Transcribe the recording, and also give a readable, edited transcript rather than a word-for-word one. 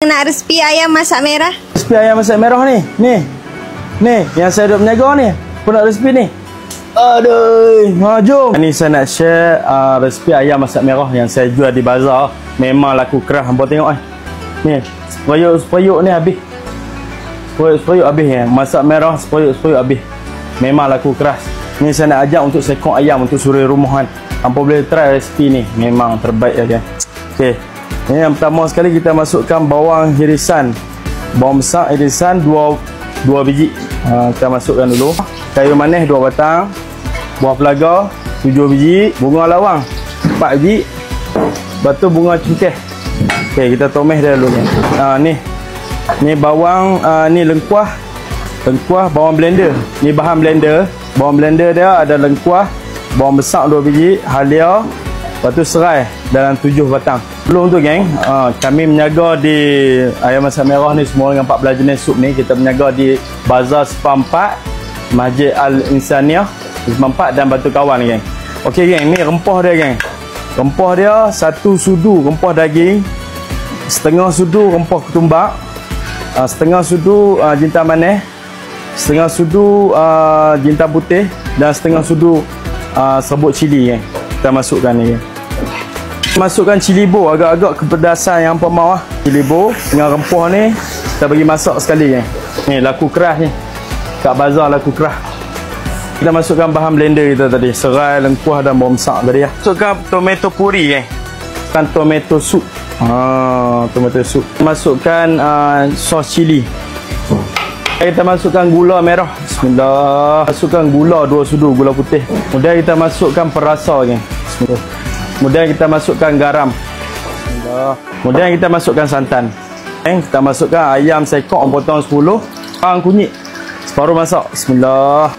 Nak resipi ayam masak merah. Resipi ayam masak merah ni. Ni yang saya duk berniaga ni. Apa nak resipi ni? Aduh, jom. Ni saya nak share resipi ayam masak merah yang saya jual di bazar. Memang laku keras. Hampa tengok ni. Sepayuk ni habis. Sepayuk habis ya. Masak merah sepayuk habis. Memang laku keras. Ni saya nak ajak untuk sekong ayam untuk suri rumahan. Hampa boleh try resipi ni. Memang terbaik ya. Okey. Ini yang pertama sekali kita masukkan bawang irisan. Bawang besar irisan 2 biji. Kita masukkan dulu. Kayu manis 2 batang. Buah pelaga 7 biji. Bunga lawang 4 biji. Lepas tu bunga cengkeh. Okey, kita tumis dia dulu ni. Ni bawang, ni lengkuah bawang blender. Ni bahan blender. Bawang blender dia ada lengkuah, bawang besar 2 biji, halia, lepas tu serai dalam 7 batang. Sebelum tu geng, kami menjaga di ayam masak merah ni semua dengan 14 jenis sup ni. Kita menjaga di Bazar Sepampat, Masjid Al-Insaniah Sepampat dan Batu Kawan ni geng. Okey geng, ni rempah dia geng. Rempah dia 1 sudu rempah daging, setengah sudu rempah ketumbak, setengah sudu jintan manis, setengah sudu jintan putih dan setengah sudu serbuk cili geng. Kita masukkan ni geng. Masukkan cili bo, agak-agak kepedasan yang hampa mahu. Cili bo dengan rempah ni kita bagi masak sekali kan. Ni laku keras ni. Kat bazar laku keras. Kita masukkan bahan blender kita tadi, serai, lengkuah dan bawang besar tadi ya. Masukkan tomato puri kan. Kan tomato soup. Tomato soup. Masukkan sos cili. Kita masukkan gula merah. Bismillah. Masukkan gula 2 sudu, gula putih. Kemudian kita masukkan perasa kan. Bismillah. Kemudian kita masukkan garam. Kemudian kita masukkan santan. Kita masukkan ayam sekok potong 10. Bawang kunyit separuh masak. Bismillah.